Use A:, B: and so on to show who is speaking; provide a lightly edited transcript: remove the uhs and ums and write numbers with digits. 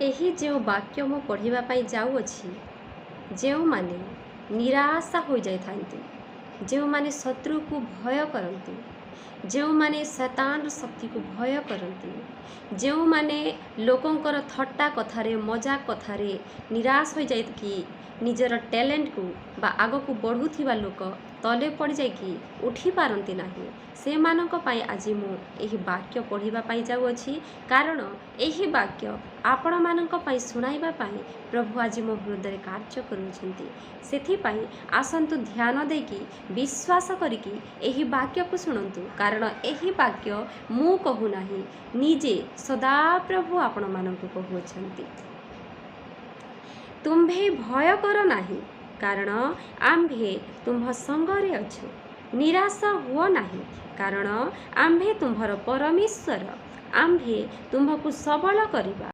A: ଏହି ଯେଉଁ ବାକ୍ୟ ମୁଁ ପଢ଼ିବା ପାଇଁ ଯାଉଅଛି, ଯେଉଁମାନେ ନିରାଶା ହୋଇଯାଇଥାନ୍ତି, ଯେଉଁମାନେ ଶତ୍ରୁକୁ ଭୟ କରନ୍ତି, ଯେଉଁମାନେ ଶୈତାନର ଶକ୍ତିକୁ ଭୟ କରନ୍ତି, ଯେଉଁମାନେ ଲୋକଙ୍କର ଥଟ୍ଟା କଥାରେ ମଜାକ କଥାରେ ନିରାଶ ହୋଇଯାଇକି ନିଜର ଟ୍ୟାଲେଣ୍ଟକୁ ବା ଆଗକୁ ବଢ଼ୁଥିବା ଲୋକ ତଳେ ପଡ଼ିଯାଇକି ଉଠି ପାରନ୍ତି ନାହିଁ, ସେମାନଙ୍କ ପାଇଁ ଆଜି ମୁଁ ଏହି ବାକ୍ୟ ପଢ଼ିବା ପାଇଁ ଯାଉଅଛି। କାରଣ ଏହି ବାକ୍ୟ ଆପଣମାନଙ୍କ ପାଇଁ ଶୁଣାଇବା ପାଇଁ ପ୍ରଭୁ ଆଜି ମୋ ହୃଦୟରେ କାର୍ଯ୍ୟ କରୁଛନ୍ତି। ସେଥିପାଇଁ ଆସନ୍ତୁ ଧ୍ୟାନ ଦେଇକି ବିଶ୍ୱାସ କରିକି ଏହି ବାକ୍ୟକୁ ଶୁଣନ୍ତୁ। କାରଣ ଏହି ବାକ୍ୟ ମୁଁ କହୁନାହିଁ, ନିଜେ ସଦାପ୍ରଭୁ ଆପଣମାନଙ୍କୁ କହୁଅଛନ୍ତି। ତୁମ୍ଭେ ଭୟ କର ନାହିଁ, କାରଣ ଆମ୍ଭେ ତୁମ୍ଭ ସଙ୍ଗରେ ଅଛୁ। ନିରାଶ ହୁଅ ନାହିଁ, କାରଣ ଆମ୍ଭେ ତୁମ୍ଭର ପରମେଶ୍ୱର। ଆମ୍ଭେ ତୁମ୍ଭକୁ ସବଳ କରିବା।